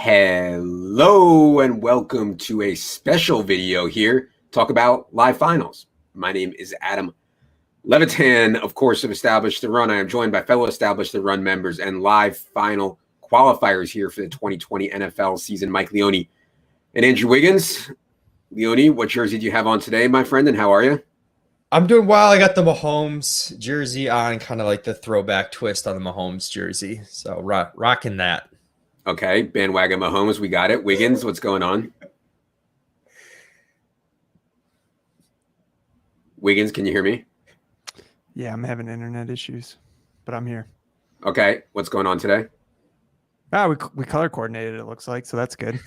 Hello and welcome to a special video here. Talk about live finals. My name is Adam Levitan, of course, of Establish the Run. I am joined by fellow Establish the Run members and live final qualifiers here for the 2020 NFL season, Mike Leone and Andrew Wiggins. Leone, what jersey do you have on today, my friend, and how are you? I'm doing well. I got the Mahomes jersey on, kind of like the throwback twist on the Mahomes jersey. So rocking that. Okay, bandwagon Mahomes, we got it. Wiggins, what's going on? Wiggins, can you hear me? Yeah, I'm having internet issues, but I'm here. Okay, what's going on today? We color coordinated, it looks like, so that's good.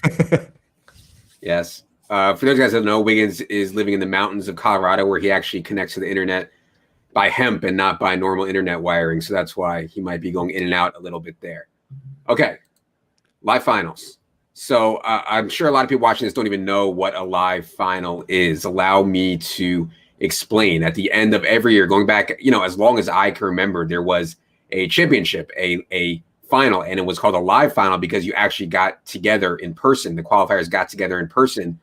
Yes. For those guys that don't know, Wiggins is living in the mountains of Colorado where he actually connects to the internet by hemp and not by normal internet wiring. So that's why he might be going in and out a little bit there. Okay. Live finals. So I'm sure a lot of people watching this don't even know what a live final is. Allow me to explain. At the end of every year, going back, as long as I can remember, there was a championship, a final, and it was called a live final because you actually got together in person. The qualifiers got together in person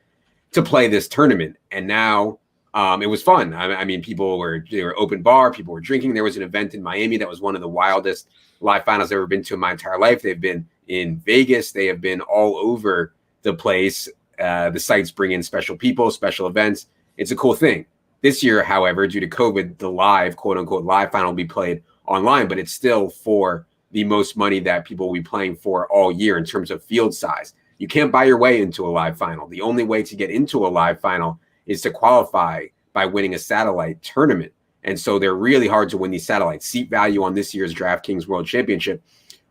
to play this tournament. And now it was fun. I mean, they were open bar, people were drinking. There was an event in Miami that was one of the wildest live finals I've ever been to in my entire life. They've been in Vegas. They have been all over the place. The sites bring in special people, special events. It's a cool thing. This year, however, due to COVID, the live, quote unquote, live final will be played online, but it's still for the most money that people will be playing for all year in terms of field size. You can't buy your way into a live final. The only way to get into a live final is to qualify by winning a satellite tournament. And so they're really hard to win these satellites. Seat value on this year's DraftKings World Championship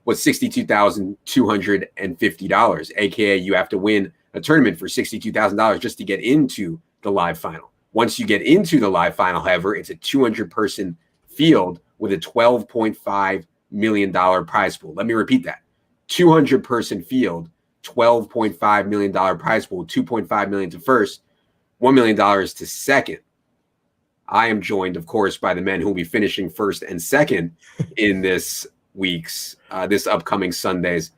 was $62,250, aka you have to win a tournament for $62,000 just to get into the live final. Once you get into the live final, however, it's a 200-person field with a $12.5 million prize pool. Let me repeat that. 200-person field, $12.5 million prize pool, $2.5 million to first, $1 million to second. I am joined, of course, by the men who will be finishing first and second in this upcoming Sunday's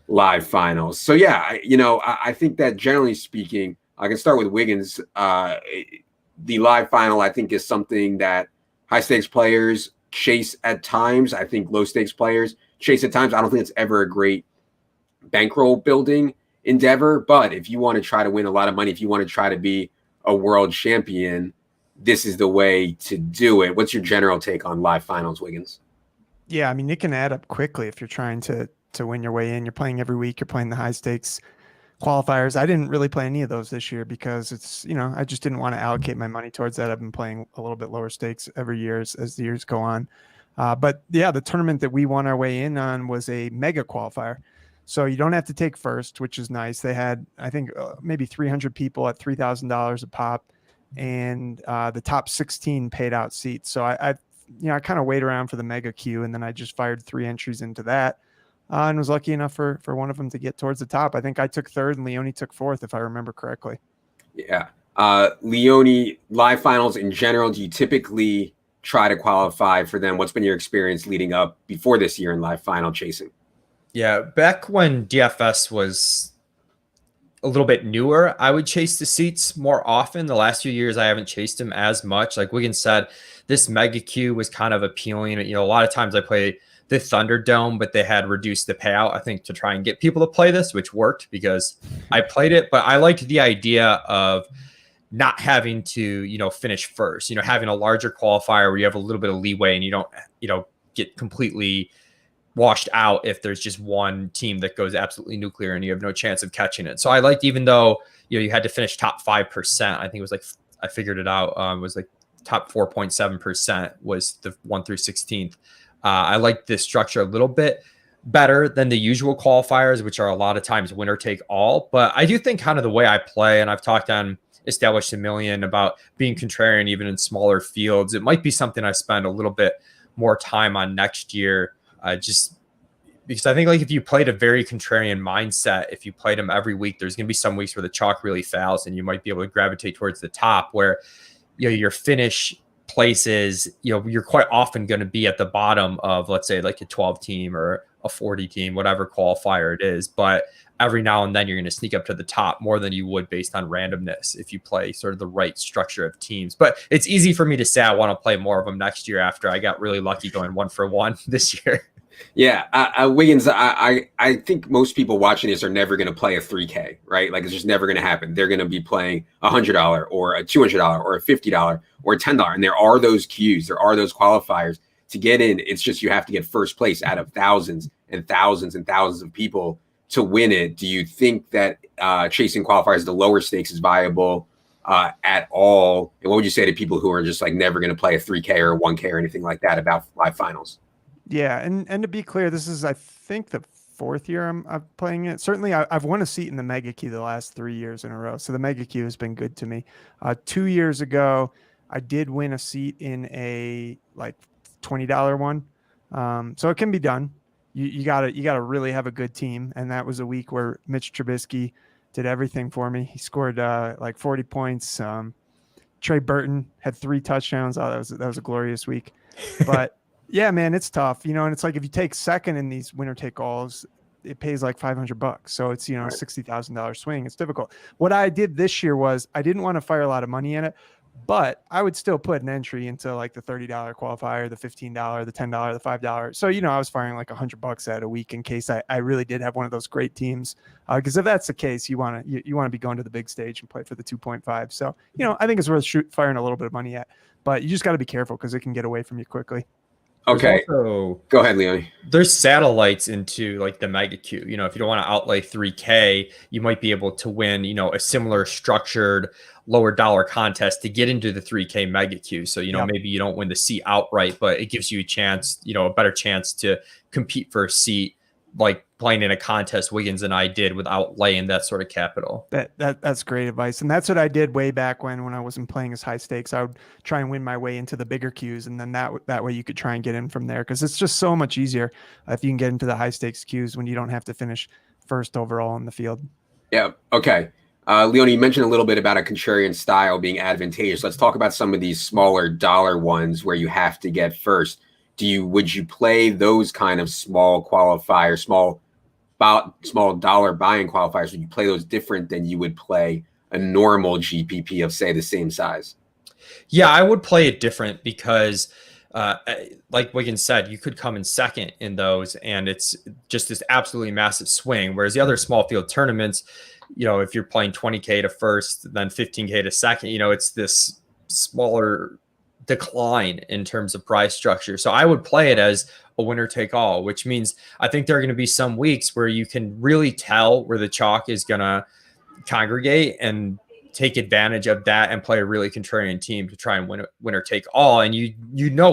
live finals. So yeah, I think that generally speaking, I can start with Wiggins. The live final, I think, is something that high stakes players chase at times. I think low stakes players chase at times. I don't think it's ever a great bankroll building endeavor, but if you want to try to win a lot of money, if you want to try to be a world champion, this is the way to do it. What's your general take on live finals, Wiggins? Yeah, I mean, it can add up quickly if you're trying to win your way in. You're playing every week. You're playing the high stakes qualifiers. I didn't really play any of those this year because it's, I just didn't want to allocate my money towards that. I've been playing a little bit lower stakes every year as the years go on. But yeah, the tournament that we won our way in on was a mega qualifier. So you don't have to take first, which is nice. They had, I think, maybe 300 people at $3,000 a pop, and the top 16 paid out seats. So I kind of wait around for the mega queue, and then I just fired 3 entries into that, and was lucky enough for one of them to get towards the top. I think I took third and Leone took fourth, if I remember correctly. Yeah. Leone, live finals in general, do you typically try to qualify for them? What's been your experience leading up before this year in live final chasing? Yeah, back when DFS was a little bit newer, I would chase the seats more often. The last few years, I haven't chased them as much. Like Wiggins said, this mega queue was kind of appealing. A lot of times I play the Thunderdome, but they had reduced the payout, I think, to try and get people to play this, which worked because I played it. But I liked the idea of not having to, finish first, having a larger qualifier where you have a little bit of leeway and you don't, get completely washed out if there's just one team that goes absolutely nuclear and you have no chance of catching it. So I liked, even though, you had to finish top 5%, I think it was like, I figured it out, was like top 4.7% was the 1 through 16th. I like this structure a little bit better than the usual qualifiers, which are a lot of times winner take all. But I do think kind of the way I play, and I've talked on Established a Million about being contrarian even in smaller fields, it might be something I spend a little bit more time on next year, just because I think, like, if you played a very contrarian mindset, if you played them every week, there's going to be some weeks where the chalk really fails and you might be able to gravitate towards the top, where your finish places, you're quite often going to be at the bottom of, let's say, like a 12 team or a 40 team, whatever qualifier it is. But every now and then you're going to sneak up to the top more than you would based on randomness if you play sort of the right structure of teams. But it's easy for me to say I want to play more of them next year after I got really lucky going 1-for-1 this year. Yeah, Wiggins, I think most people watching this are never going to play a 3K, right? Like, it's just never going to happen. They're going to be playing $100 or a $200 or a $50 or a $10. And there are those queues. There are those qualifiers to get in. It's just you have to get first place out of thousands and thousands and thousands of people to win it. Do you think that chasing qualifiers, the lower stakes, is viable at all? And what would you say to people who are just like never going to play a 3K or a 1K or anything like that about live finals? Yeah, and to be clear, this is, I think, the fourth year I'm playing it. Certainly, I've won a seat in the Mega Queue the last 3 years in a row, so the Mega Queue has been good to me. 2 years ago, I did win a seat in a like $20 one, so it can be done. You gotta really have a good team, and that was a week where Mitch Trubisky did everything for me. He scored like 40 points. Trey Burton had 3 touchdowns. Oh, that was a glorious week, but. Yeah, man, it's tough, and it's like if you take second in these winner take alls, it pays like $500. So it's, Right. $60,000 swing. It's difficult. What I did this year was I didn't want to fire a lot of money in it, but I would still put an entry into like the $30 qualifier, the $15, the $10, the $5. So, I was firing like $100 at a week in case I really did have one of those great teams. Because if that's the case, you want to be going to the big stage and play for the 2.5. So, I think it's worth firing a little bit of money at, but you just got to be careful because it can get away from you quickly. Okay. Also, go ahead, Leone. There's satellites into like the Mega Queue. If you don't want to outlay 3K, you might be able to win, a similar structured lower dollar contest to get into the 3K Mega Queue. So, Yep. maybe you don't win the seat outright, but it gives you a chance, a better chance to compete for a seat, like playing in a contest Wiggins and I did without laying that sort of capital. That's great advice. And that's what I did way back when I wasn't playing as high stakes. I would try and win my way into the bigger queues. And then that way you could try and get in from there. Cause it's just so much easier if you can get into the high stakes queues when you don't have to finish first overall in the field. Yeah. Okay. Leone, you mentioned a little bit about a contrarian style being advantageous. Let's talk about some of these smaller dollar ones where you have to get first. Would you play those kind of small qualifiers, small dollar buying qualifiers? Would you play those different than you would play a normal GPP of, say, the same size? Yeah, I would play it different because like Wiggins said, you could come in second in those and it's just this absolutely massive swing. Whereas the other small field tournaments, if you're playing 20K to first, then 15K to second, it's this smaller decline in terms of price structure. So I would play it as a winner take all, which means I think there are going to be some weeks where you can really tell where the chalk is going to congregate and take advantage of that and play a really contrarian team to try and win winner take all. And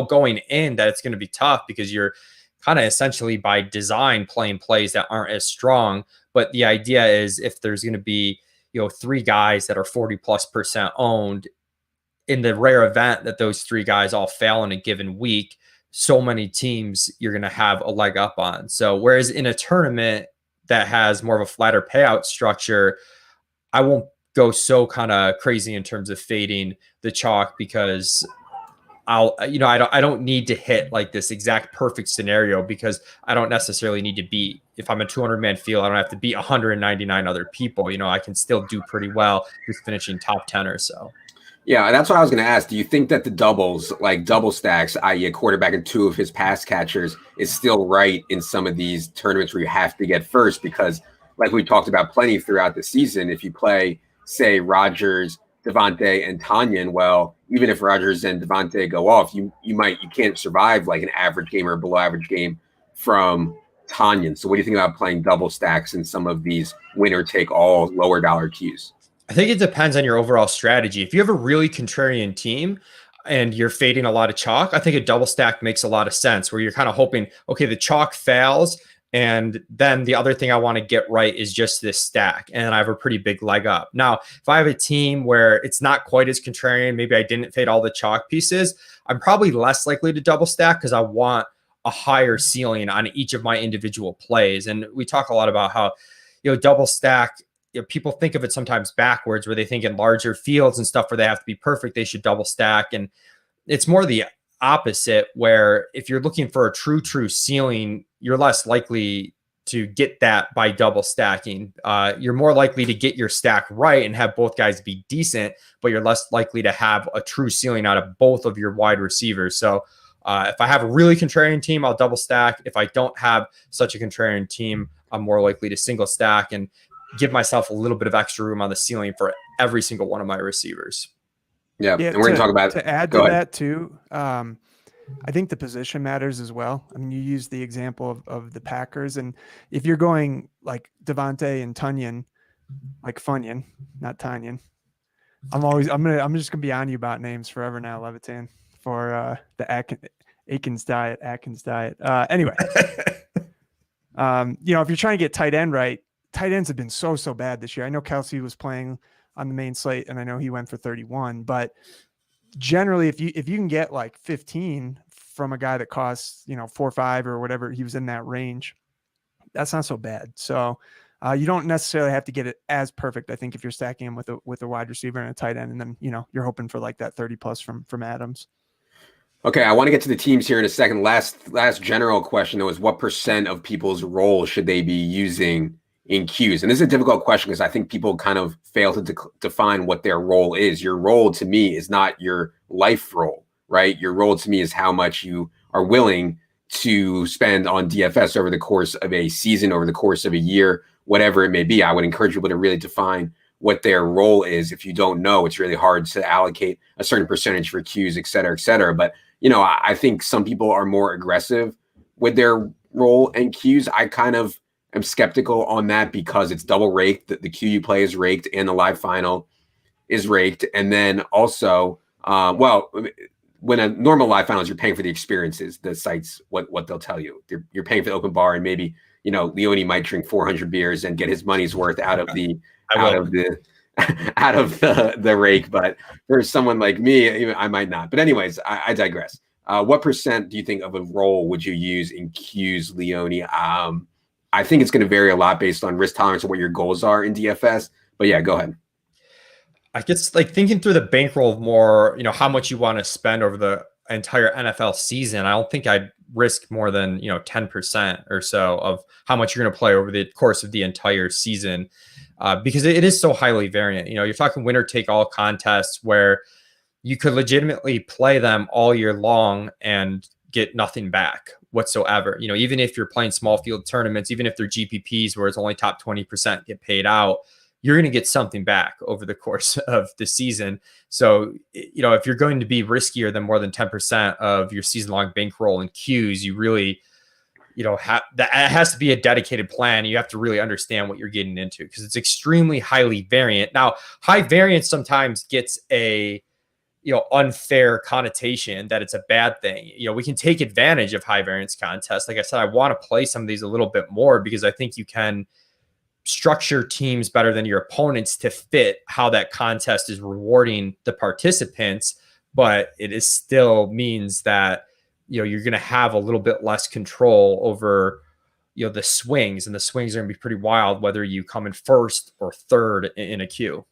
going in that it's going to be tough because you're kind of essentially by design playing plays that aren't as strong. But the idea is if there's going to be, 3 guys that are 40+% owned, in the rare event that those 3 guys all fail in a given week, so many teams you're going to have a leg up on. So whereas in a tournament that has more of a flatter payout structure, I won't go so kind of crazy in terms of fading the chalk because I don't need to hit like this exact perfect scenario because I don't necessarily need to beat. If I'm a 200-man field, I don't have to beat 199 other people. I can still do pretty well just finishing top 10 or so. Yeah, that's what I was going to ask. Do you think that the doubles, like double stacks, i.e. a quarterback and 2 of his pass catchers, is still right in some of these tournaments where you have to get first? Because like we talked about plenty throughout the season, if you play, say, Rodgers, Devontae, and Tanyan, well, even if Rodgers and Devontae go off, you can't survive like an average game or a below average game from Tanyan. So what do you think about playing double stacks in some of these winner take all lower dollar queues? I think it depends on your overall strategy. If you have a really contrarian team and you're fading a lot of chalk, I think a double stack makes a lot of sense where you're kind of hoping, okay, the chalk fails. And then the other thing I want to get right is just this stack. And I have a pretty big leg up. Now, if I have a team where it's not quite as contrarian, maybe I didn't fade all the chalk pieces, I'm probably less likely to double stack because I want a higher ceiling on each of my individual plays. And we talk a lot about how, double stack, people think of it sometimes backwards where they think in larger fields and stuff where they have to be perfect, they should double stack. And it's more the opposite, where if you're looking for a true ceiling, you're less likely to get that by double stacking. You're more likely to get your stack right and have both guys be decent, but you're less likely to have a true ceiling out of both of your wide receivers. So if I have a really contrarian team, I'll double stack. If I don't have such a contrarian team, I'm more likely to single stack and give myself a little bit of extra room on the ceiling for every single one of my receivers. Yeah, and we're going to talk about to add to that too. I think the position matters as well. I mean, you use the example of the Packers, and if you're going like Devontae and Tunyon, like Funyon, not Tunyon. I'm just gonna be on you about names forever now, Levitan, for the Atkins diet. Anyway, if you're trying to get tight end right, tight ends have been so bad this year. I know Kelsey was playing on the main slate, and I know he went for 31, but generally, if you can get like 15 from a guy that costs 4 or 5 or whatever, he was in that range, that's not so bad. So you don't necessarily have to get it as perfect. I think if you're stacking him with a wide receiver and a tight end, and then you're hoping for like that 30 plus from Adams. Okay, I want to get to the teams here in a second. Last general question though is what % of people's roles should they be using in queues? And this is a difficult question because I think people kind of fail to define what their role is. Your role to me is not your life role, right? Your role to me is how much you are willing to spend on DFS over the course of a season, over the course of a year, whatever it may be. I would encourage people to really define what their role is. If you don't know, it's really hard to allocate a certain percentage for queues, et cetera, et cetera. But, I think some people are more aggressive with their role and queues. I kind of I'm skeptical on that because it's double raked. The queue you play is raked and the live final is raked. And then also, when a normal live final is, you're paying for the experiences, the sites, what they'll tell you. You're paying for the open bar, and maybe, Leone might drink 400 beers and get his money's worth out of the rake. But for someone like me, I might not. But anyways, I digress. What % do you think of a role would you use in queues, Leone? I think it's going to vary a lot based on risk tolerance and what your goals are in DFS. But yeah, go ahead. I guess like thinking through the bankroll more, how much you want to spend over the entire NFL season. I don't think I'd risk more than, 10% or so of how much you're going to play over the course of the entire season, because it is so highly variant. You're talking winner take all contests where you could legitimately play them all year long and get nothing back whatsoever. Even if you're playing small field tournaments, even if they're GPPs where it's only top 20% get paid out, you're going to get something back over the course of the season. So, if you're going to be riskier than more than 10% of your season long bankroll and queues, you really, that it has to be a dedicated plan. You have to really understand what you're getting into because it's extremely highly variant. Now, high variance sometimes gets a unfair connotation that it's a bad thing. We can take advantage of high variance contests. Like I said, I want to play some of these a little bit more because I think you can structure teams better than your opponents to fit how that contest is rewarding the participants. But it is still means that, you're going to have a little bit less control over, the swings, and the swings are going to be pretty wild, whether you come in first or third in a queue.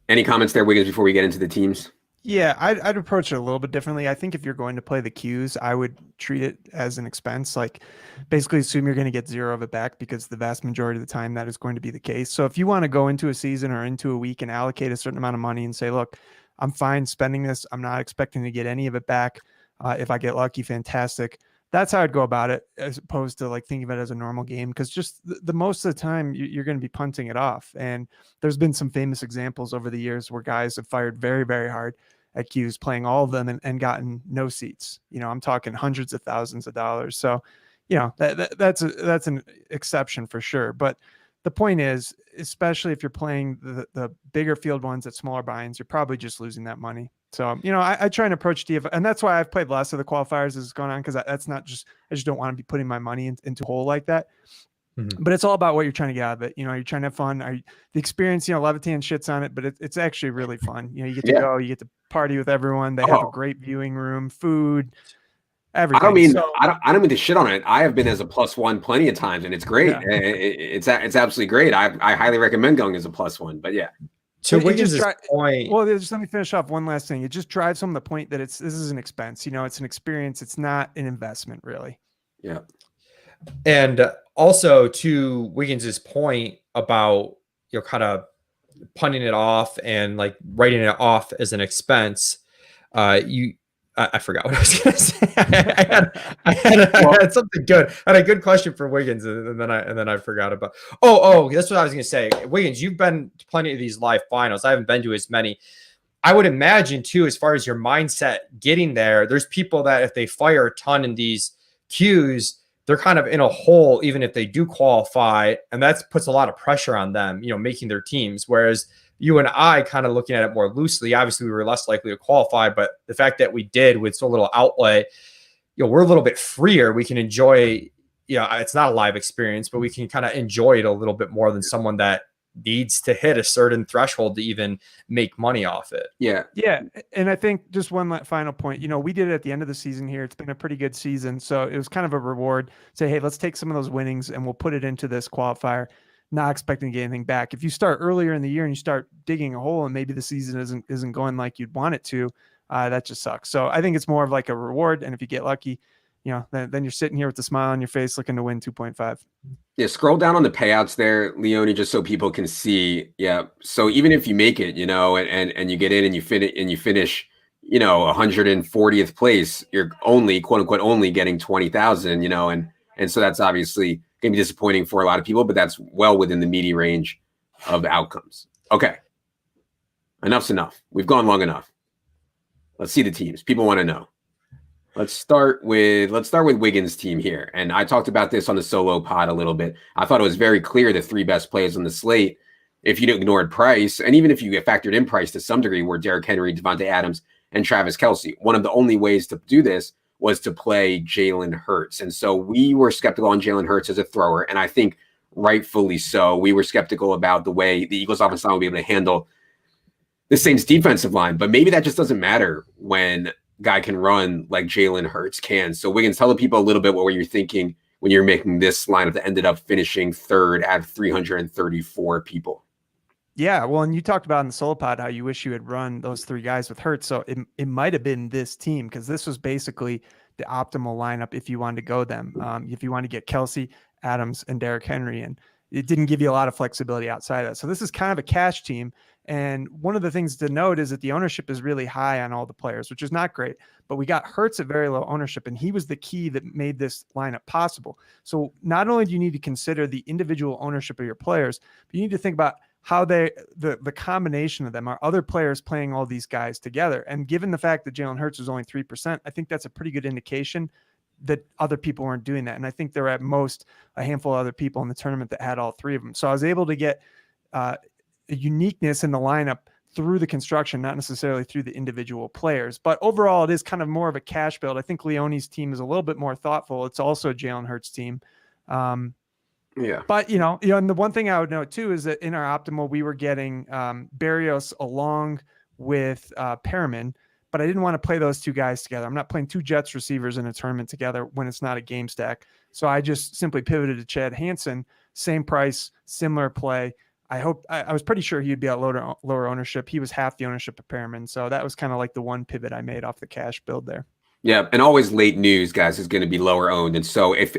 Any comments there, Wiggins, before we get into the teams? Yeah, I'd approach it a little bit differently. I think if you're going to play the queues, I would treat it as an expense. Like basically assume you're going to get zero of it back because the vast majority of the time that is going to be the case. So if you want to go into a season or into a week and allocate a certain amount of money and say, look, I'm fine spending this. I'm not expecting to get any of it back. If I get lucky, fantastic. That's how I'd go about it, as opposed to like thinking of it as a normal game. Because just the most of the time you're going to be punting it off. And there's been some famous examples over the years where guys have fired very, very hard at queues, playing all of them and gotten no seats. I'm talking hundreds of thousands of dollars. So, that's an exception for sure. But the point is, especially if you're playing the bigger field ones at smaller buy-ins, you're probably just losing that money. So, I try and approach DFS, and that's why I've played less of the qualifiers as it's going on, because that's not just, I just don't want to be putting my money into a hole like that. Mm-hmm. But it's all about what you're trying to get out of it. You're trying to have fun. The experience, Levitan shits on it, but it's actually really fun. You get to go, you get to party with everyone. They have a great viewing room, food, everything. I don't mean to shit on it. I have been as a +1 plenty of times, and it's great. Yeah. It's absolutely great. I highly recommend going as a +1. But yeah. To Wiggins' point. Well, just let me finish off one last thing. It just drives home the point that this is an expense. It's an experience. It's not an investment, really. Yeah. And also to Wiggins' point about kind of punting it off and like writing it off as an expense. I forgot what I was going to say. I had something good. I had a good question for Wiggins, and then I forgot about. Oh, that's what I was going to say. Wiggins, you've been to plenty of these live finals. I haven't been to as many. I would imagine too, as far as your mindset getting there, there's people that if they fire a ton in these queues, they're kind of in a hole, even if they do qualify, and that puts a lot of pressure on them, making their teams. Whereas you and I kind of looking at it more loosely, obviously we were less likely to qualify, but the fact that we did with so little outlay, we're a little bit freer. We can enjoy, it's not a live experience, but we can kind of enjoy it a little bit more than someone that needs to hit a certain threshold to even make money off it. Yeah. Yeah. And I think just one final point, we did it at the end of the season here. It's been a pretty good season. So it was kind of a reward. Say, hey, let's take some of those winnings and we'll put it into this qualifier, not expecting to get anything back. If you start earlier in the year and you start digging a hole and maybe the season isn't going like you'd want it to, that just sucks. So I think it's more of like a reward. And if you get lucky, then you're sitting here with a smile on your face looking to win 2.5. Yeah, scroll down on the payouts there, Leone, just so people can see. Yeah. So even if you make it, and you get in and you finish, 140th place, you're only, quote unquote, only getting 20,000, and so that's obviously going to be disappointing for a lot of people, but that's well within the meaty range of outcomes. Okay. Enough's enough. We've gone long enough. Let's see the teams. People want to know. Let's start with Wiggins' team here. And I talked about this on the solo pod a little bit. I thought it was very clear the three best players on the slate, if you ignored Price, and even if you factored in Price to some degree, were Derrick Henry, Devontae Adams, and Travis Kelce. One of the only ways to do this was to play Jalen Hurts. And so we were skeptical on Jalen Hurts as a thrower, and I think rightfully so. We were skeptical about the way the Eagles offensive line would be able to handle the Saints defensive line, but maybe that just doesn't matter when guy can run like Jalen Hurts can. So Wiggins, tell the people a little bit what were you thinking when you're making this lineup that ended up finishing third at 334 people. Yeah, well, and you talked about in the solo pod how you wish you had run those three guys with Hurts. So it might have been this team because this was basically the optimal lineup if you wanted to go them. If you want to get Kelce, Adams, and Derrick Henry, and it didn't give you a lot of flexibility outside of that. So this is kind of a cash team. And one of the things to note is that the ownership is really high on all the players, which is not great. But we got Hurts at very low ownership, and he was the key that made this lineup possible. So not only do you need to consider the individual ownership of your players, but you need to think about how the combination of them are other players playing all these guys together. And given the fact that Jalen Hurts was only 3%, I think that's a pretty good indication that other people weren't doing that. And I think there were at most a handful of other people in the tournament that had all three of them. So I was able to get a uniqueness in the lineup through the construction, not necessarily through the individual players. But overall, it is kind of more of a cash build. I think Leone's team is a little bit more thoughtful. It's also a Jalen Hurts team. Yeah. But, and the one thing I would note too is that in our optimal, we were getting Berrios along with Perriman, but I didn't want to play those two guys together. I'm not playing two Jets receivers in a tournament together when it's not a game stack. So I just simply pivoted to Chad Hansen, same price, similar play. I was pretty sure he'd be at lower ownership. He was half the ownership of Perriman. So that was kind of like the one pivot I made off the cash build there. Yeah, and always late news, guys, is going to be lower owned. And so if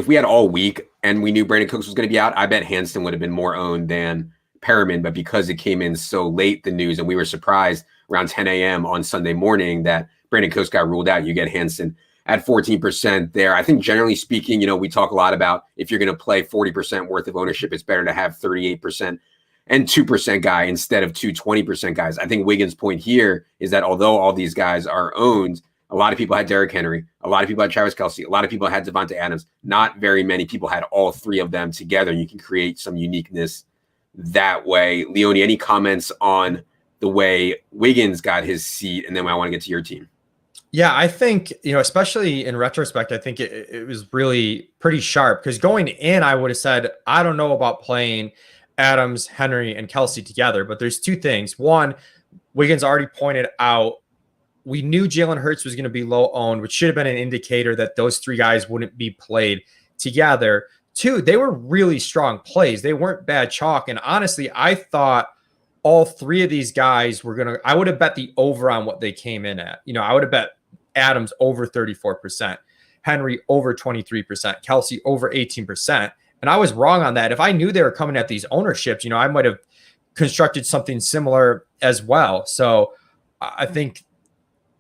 we had all week and we knew Brandon Cooks was going to be out, I bet Hansen would have been more owned than Perriman. But because it came in so late, the news, and we were surprised around 10 a.m. on Sunday morning that Brandon Cooks got ruled out, you get Hansen at 14% there. I think generally speaking, we talk a lot about if you're going to play 40% worth of ownership, it's better to have 38% and 2% guy instead of 20% guys. I think Wiggins' point here is that although all these guys are owned, a lot of people had Derrick Henry. A lot of people had Travis Kelce. A lot of people had Devontae Adams. Not very many people had all three of them together. You can create some uniqueness that way. Leone, any comments on the way Wiggins got his seat? And then I want to get to your team. Yeah, I think, especially in retrospect, I think it was really pretty sharp because going in, I would have said, I don't know about playing Adams, Henry, and Kelce together, but there's two things. One, Wiggins already pointed out, we knew Jalen Hurts was going to be low owned, which should have been an indicator that those three guys wouldn't be played together. Two, they were really strong plays. They weren't bad chalk. And honestly, I thought all three of these guys I would have bet the over on what they came in at. I would have bet Adams over 34%, Henry over 23%, Kelsey over 18%. And I was wrong on that. If I knew they were coming at these ownerships, I might have constructed something similar as well. So I think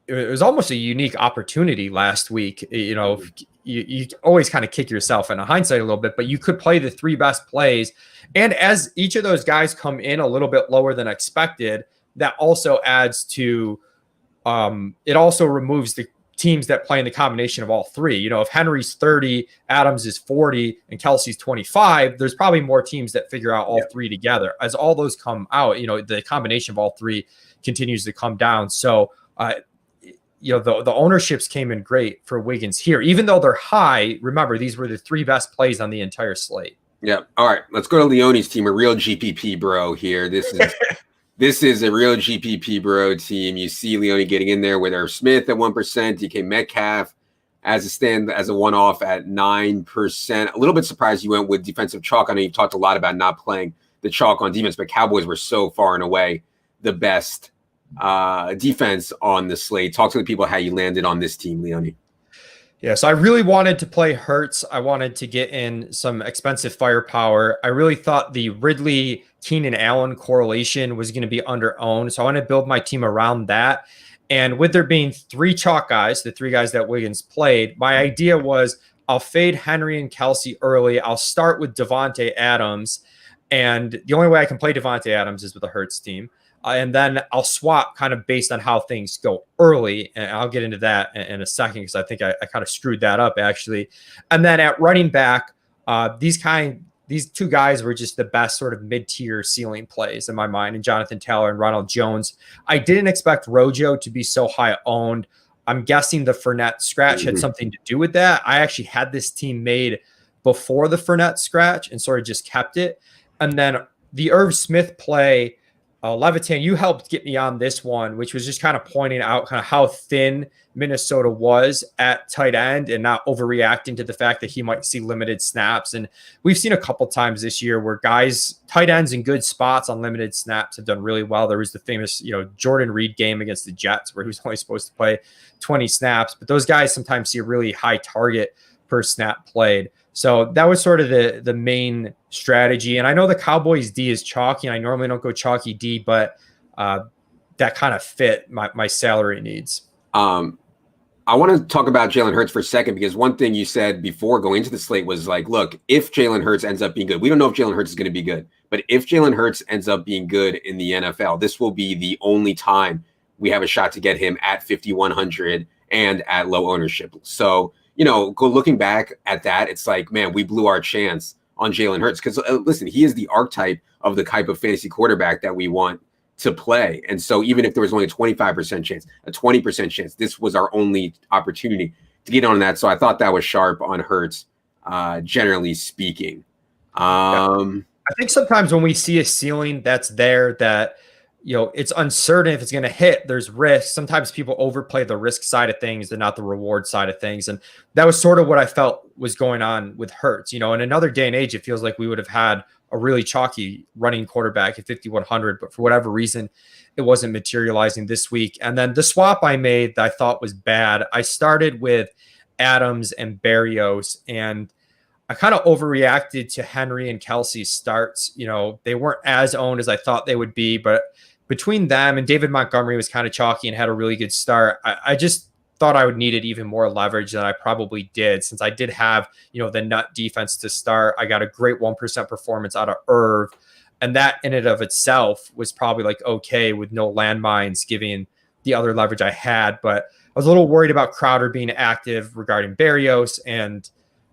it was almost a unique opportunity last week. You always kind of kick yourself in hindsight a little bit, but you could play the three best plays. And as each of those guys come in a little bit lower than expected, that also adds to, it also removes the teams that play in the combination of all three. If Henry's 30, Adams is 40, and Kelsey's 25, there's probably more teams that figure out all three together. As all those come out, the combination of all three continues to come down. So, the ownerships came in great for Wiggins here, even though they're high. Remember, these were the three best plays on the entire slate. Yeah. All right. Let's go to Leone's team, a real GPP bro here. This is a real GPP bro team. You see Leone getting in there with Irv Smith at 1%, DK Metcalf as a one-off at 9%. A little bit surprised you went with defensive chalk. I know you've talked a lot about not playing the chalk on defense, but Cowboys were so far and away the best defense on the slate. Talk to the people how you landed on this team, Leone. Yeah, so I really wanted to play Hurts. I wanted to get in some expensive firepower. I really thought the Ridley Keenan Allen correlation was going to be under-owned, so I want to build my team around that. And with there being three chalk guys, the three guys that Wiggins played, my idea was I'll fade Henry and Kelsey early. I'll start with Devontae Adams, and the only way I can play Devontae Adams is with a Hurts team. And then I'll swap kind of based on how things go early. And I'll get into that in a second because I think I kind of screwed that up, actually. And then at running back, these two guys were just the best sort of mid-tier ceiling plays in my mind, and Jonathan Taylor and Ronald Jones. I didn't expect Rojo to be so high owned. I'm guessing the Fournette scratch had something to do with that. I actually had this team made before the Fournette scratch and sort of just kept it. And then the Irv Smith play, Levitan, you helped get me on this one, which was just kind of pointing out kind of how thin Minnesota was at tight end and not overreacting to the fact that he might see limited snaps. And we've seen a couple times this year where tight ends in good spots on limited snaps have done really well. There was the famous, Jordan Reed game against the Jets where he was only supposed to play 20 snaps, but those guys sometimes see a really high target per snap played. So that was sort of the main strategy. And I know the Cowboys D is chalky, and I normally don't go chalky D, but that kind of fit my salary needs. I want to talk about Jalen Hurts for a second, because one thing you said before going into the slate was like, look, if Jalen Hurts ends up being good, we don't know if Jalen Hurts is going to be good, but if Jalen Hurts ends up being good in the NFL, this will be the only time we have a shot to get him at 5,100 and at low ownership. So, go looking back at that, it's like, man, we blew our chance on Jalen Hurts because, listen, he is the archetype of the type of fantasy quarterback that we want to play. And so even if there was only a 25% chance, a 20% chance, this was our only opportunity to get on that. So I thought that was sharp on Hurts, generally speaking. I think sometimes when we see a ceiling that's there that, it's uncertain if it's going to hit, there's risk. Sometimes people overplay the risk side of things and not the reward side of things. And that was sort of what I felt was going on with Hurts. In another day and age, it feels like we would have had a really chalky running quarterback at 5,100, but for whatever reason, it wasn't materializing this week. And then the swap I made that I thought was bad, I started with Adams and Berrios, and I kind of overreacted to Henry and Kelsey's starts. They weren't as owned as I thought they would be, but between them and David Montgomery was kind of chalky and had a really good start, I just thought I would needed even more leverage than I probably did, since I did have, the nut defense to start. I got a great 1% performance out of Irv, and that in and of itself was probably like okay with no landmines giving the other leverage I had. But I was a little worried about Crowder being active regarding Berrios, and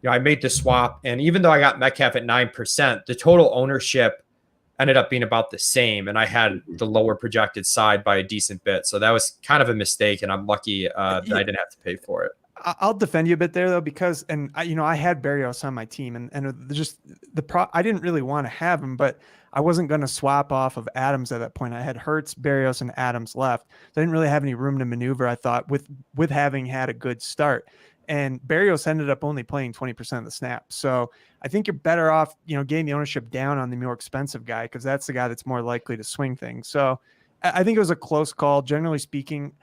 I made the swap. And even though I got Metcalf at 9%, the total ownership ended up being about the same, and I had the lower projected side by a decent bit. So that was kind of a mistake, and I'm lucky that I didn't have to pay for it. I'll defend you a bit there though, because, and I had Berrios on my team, and just I didn't really want to have him, but I wasn't going to swap off of Adams at that point. I had Hurts, Berrios, and Adams left. So I didn't really have any room to maneuver, I thought, with having had a good start. and Barrios ended up only playing 20% of the snaps. So I think you're better off, getting the ownership down on the more expensive guy, because that's the guy that's more likely to swing things. So I think it was a close call. Generally speaking,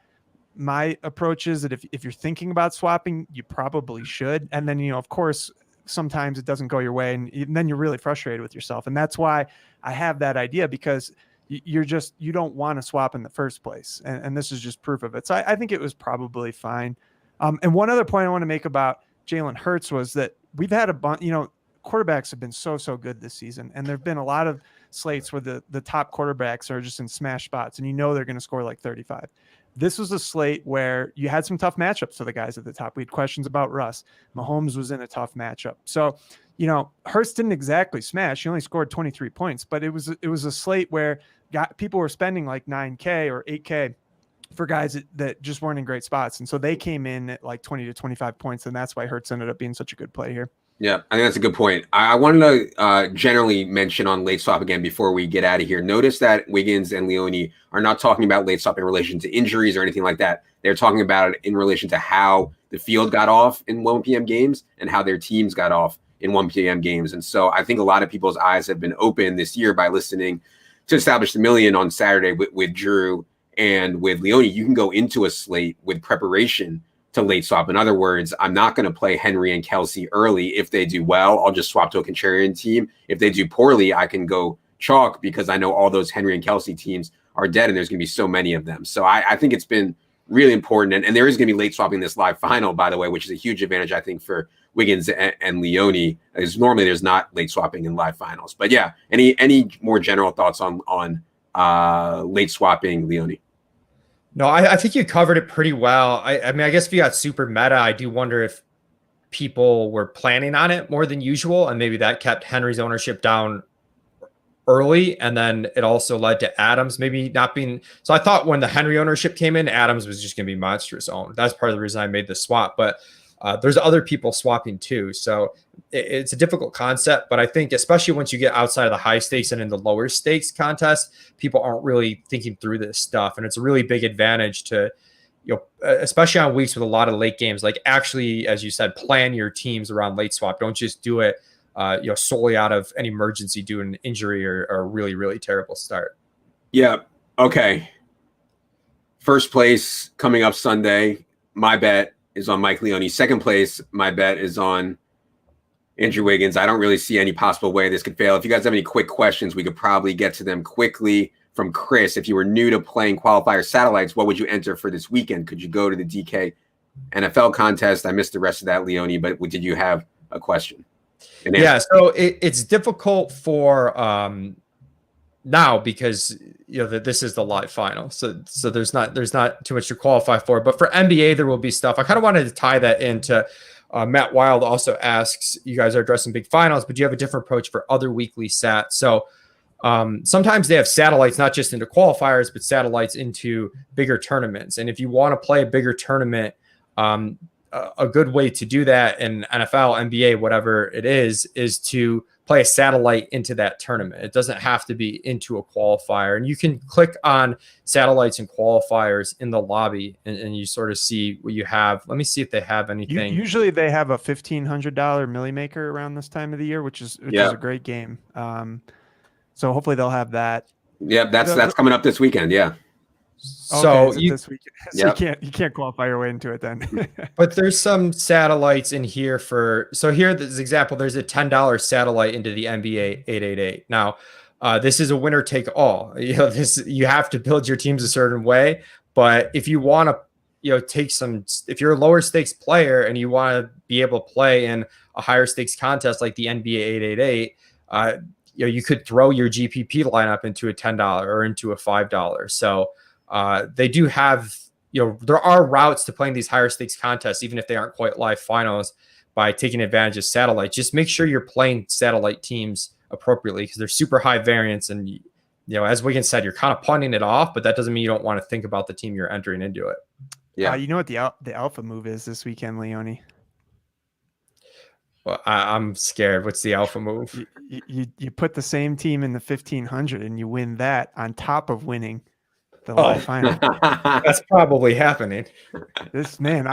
my approach is that if you're thinking about swapping, you probably should. And then, of course, sometimes it doesn't go your way, and then you're really frustrated with yourself. And that's why I have that idea, because you don't want to swap in the first place. And this is just proof of it. So I think it was probably fine. And one other point I want to make about Jalen Hurts was that we've had a bunch, quarterbacks have been so good this season. And there've been a lot of slates where the top quarterbacks are just in smash spots, and they're going to score like 35. This was a slate where you had some tough matchups for the guys at the top. We had questions about Russ. Mahomes was in a tough matchup. So, Hurts didn't exactly smash. He only scored 23 points, but it was a slate where people were spending like 9K or 8K for guys that just weren't in great spots. And so they came in at like 20 to 25 points. And that's why Hurts ended up being such a good play here. Yeah, I think that's a good point. I wanted to generally mention on late swap again before we get out of here. Notice that Wiggins and Leone are not talking about late swap in relation to injuries or anything like that. They're talking about it in relation to how the field got off in 1 p.m. games and how their teams got off in 1 p.m. games. And so I think a lot of people's eyes have been opened this year by listening to Establish the Million on Saturday with Drew and with Leone. You can go into a slate with preparation to late swap. In other words, I'm not going to play Henry and Kelsey early. If they do well, I'll just swap to a contrarian team. If they do poorly, I can go chalk, because I know all those Henry and Kelsey teams are dead, and there's going to be so many of them. So I think it's been really important. And there is going to be late swapping this live final, by the way, which is a huge advantage, I think, for Wiggins and Leone, as normally there's not late swapping in live finals. But yeah, any more general thoughts on late swapping, Leone? No, I think you covered it pretty well. I mean, I guess if you got super meta, I do wonder if people were planning on it more than usual, and maybe that kept Henry's ownership down early, and then it also led to Adams maybe not being. So I thought when the Henry ownership came in, Adams was just going to be monstrous owned. That's part of the reason I made the swap. But there's other people swapping too, so it's a difficult concept. But I think especially once you get outside of the high stakes and in the lower stakes contest, people aren't really thinking through this stuff, and it's a really big advantage to, especially on weeks with a lot of late games, like actually, as you said, plan your teams around late swap. Don't just do it solely out of an emergency due to an injury or a really, really terrible start. Yeah. Okay. First place coming up Sunday. My bet is on Mike Leone. Second place, my bet is on Andrew Wiggins. I don't really see any possible way this could fail. If you guys have any quick questions, we could probably get to them quickly. From Chris, if you were new to playing qualifier satellites, what would you enter for this weekend? Could you go to the DK NFL contest? I missed the rest of that, Leone, but did you have a question? Yeah, so it's difficult for now, because this is the live final, so there's not too much to qualify for. But for NBA, there will be stuff. I kind of wanted to tie that into Matt Wild also asks, you guys are addressing big finals, but do you have a different approach for other weekly sats? So sometimes they have satellites not just into qualifiers, but satellites into bigger tournaments. And if you want to play a bigger tournament, a good way to do that in NFL, NBA, whatever it is to play a satellite into that tournament. It doesn't have to be into a qualifier. And you can click on satellites and qualifiers in the lobby, and you sort of see what you have. Let me see if they have anything. Usually they have a $1,500 Millie Maker around this time of the year, which is a great game. So hopefully they'll have that. Yeah, that's coming up this weekend. Yeah. So this weekend. So you can't qualify your way into it then. But there's some satellites in here here, this example, there's a $10 satellite into the NBA 888. Now, this is a winner take all. You have to build your teams a certain way, but if you want to, if you're a lower stakes player and you want to be able to play in a higher stakes contest like the NBA 888, you could throw your GPP lineup into a $10 or into a $5. So they do have, there are routes to playing these higher stakes contests, even if they aren't quite live finals, by taking advantage of satellite. Just make sure you're playing satellite teams appropriately, because they're super high variance. And, as Wiggins said, you're kind of punting it off, but that doesn't mean you don't want to think about the team you're entering into it. Yeah. You know what the alpha move is this weekend, Leone? Well, I'm scared. What's the alpha move? You put the same team in the 1,500 and you win that on top of winning the live final. That's probably happening. This man,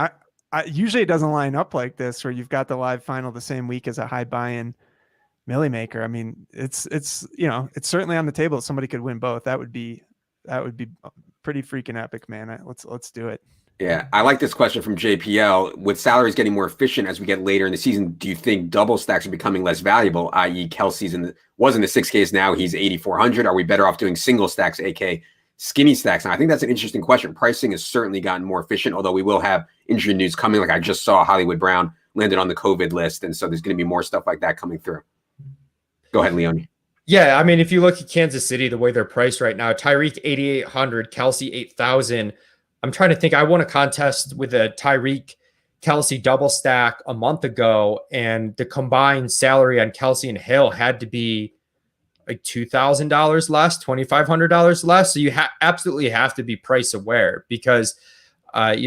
Usually it doesn't line up like this, where you've got the live final the same week as a high buy-in Millie Maker. I mean, it's it's certainly on the table. Somebody could win both. That would be pretty freaking epic, man. Let's do it. Yeah, I like this question from JPL. With salaries getting more efficient as we get later in the season, do you think double stacks are becoming less valuable? I.e., Kelsey's was in the 6Ks, now he's 8,400. Are we better off doing single stacks, aka skinny stacks? And I think that's an interesting question. Pricing has certainly gotten more efficient, although we will have injury news coming. Like I just saw Hollywood Brown landed on the COVID list, and so there's going to be more stuff like that coming through. Go ahead, Leone. Yeah, I mean, if you look at Kansas City, the way they're priced right now, Tyreek 8,800, Kelsey 8,000. I'm trying to think. I won a contest with a Tyreek Kelsey double stack a month ago, and the combined salary on Kelsey and Hill had to be like $2,000 less, $2,500 less. So you absolutely have to be price aware, because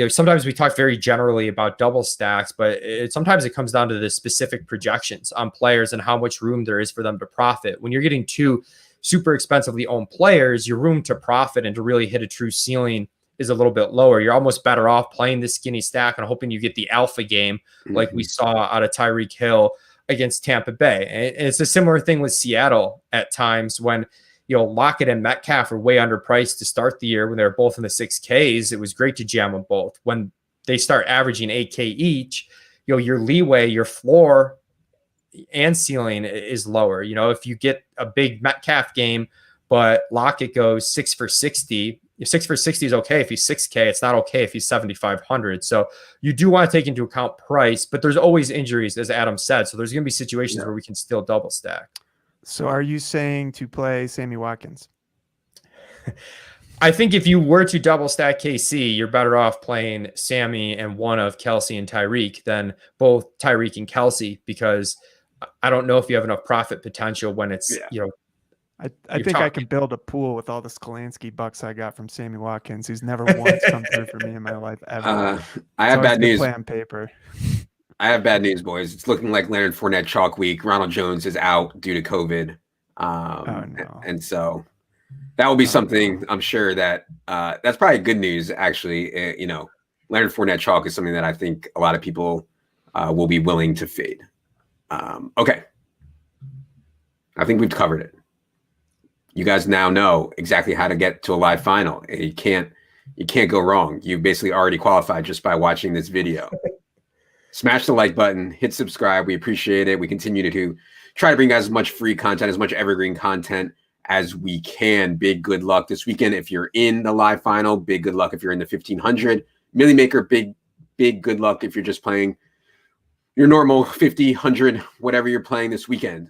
sometimes we talk very generally about double stacks, but sometimes it comes down to the specific projections on players and how much room there is for them to profit. When you're getting two super expensively owned players, your room to profit and to really hit a true ceiling is a little bit lower. You're almost better off playing the skinny stack and hoping you get the alpha game like we saw out of Tyreek Hill against Tampa Bay. And it's a similar thing with Seattle at times when, Lockett and Metcalf are way underpriced to start the year when they were both in the 6Ks. It was great to jam them both. When they start averaging 8K each, your leeway, your floor and ceiling is lower. If you get a big Metcalf game, but Lockett goes 6 for 60, 6 for 60 is okay if he's 6K. It's not okay if he's 7,500. So you do want to take into account price, but there's always injuries, as Adam said. So there's going to be situations where we can still double stack. So are you saying to play Sammy Watkins? I think if you were to double stack KC, you're better off playing Sammy and one of Kelsey and Tyreek than both Tyreek and Kelsey, because I don't know if you have enough profit potential when it's, I think I can build a pool with all the Skolansky bucks I got from Sammy Watkins, who's never once come through for me in my life ever. I have bad news. Play on paper. I have bad news, boys. It's looking like Leonard Fournette chalk week. Ronald Jones is out due to COVID. No. And so that will be something I'm sure that that's probably good news, actually. Leonard Fournette chalk is something that I think a lot of people will be willing to fade. Okay. I think we've covered it. You guys now know exactly how to get to a live final. You can't go wrong. You basically already qualified just by watching this video. Smash the like button, hit subscribe. We appreciate it. We continue to try to bring you guys as much free content, as much evergreen content as we can. Big good luck this weekend if you're in the live final. Big good luck if you're in the 1,500. Millie Maker, big good luck if you're just playing your normal 50, 100, whatever you're playing this weekend.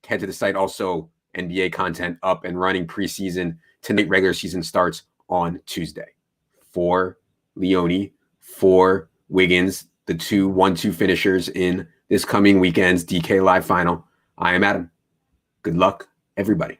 Head to the site. Also, NBA content up and running preseason. Tonight, regular season starts on Tuesday. For Leone, for Wiggins, the 2-1-2 finishers in this coming weekend's DK Live Final. I am Adam. Good luck, everybody.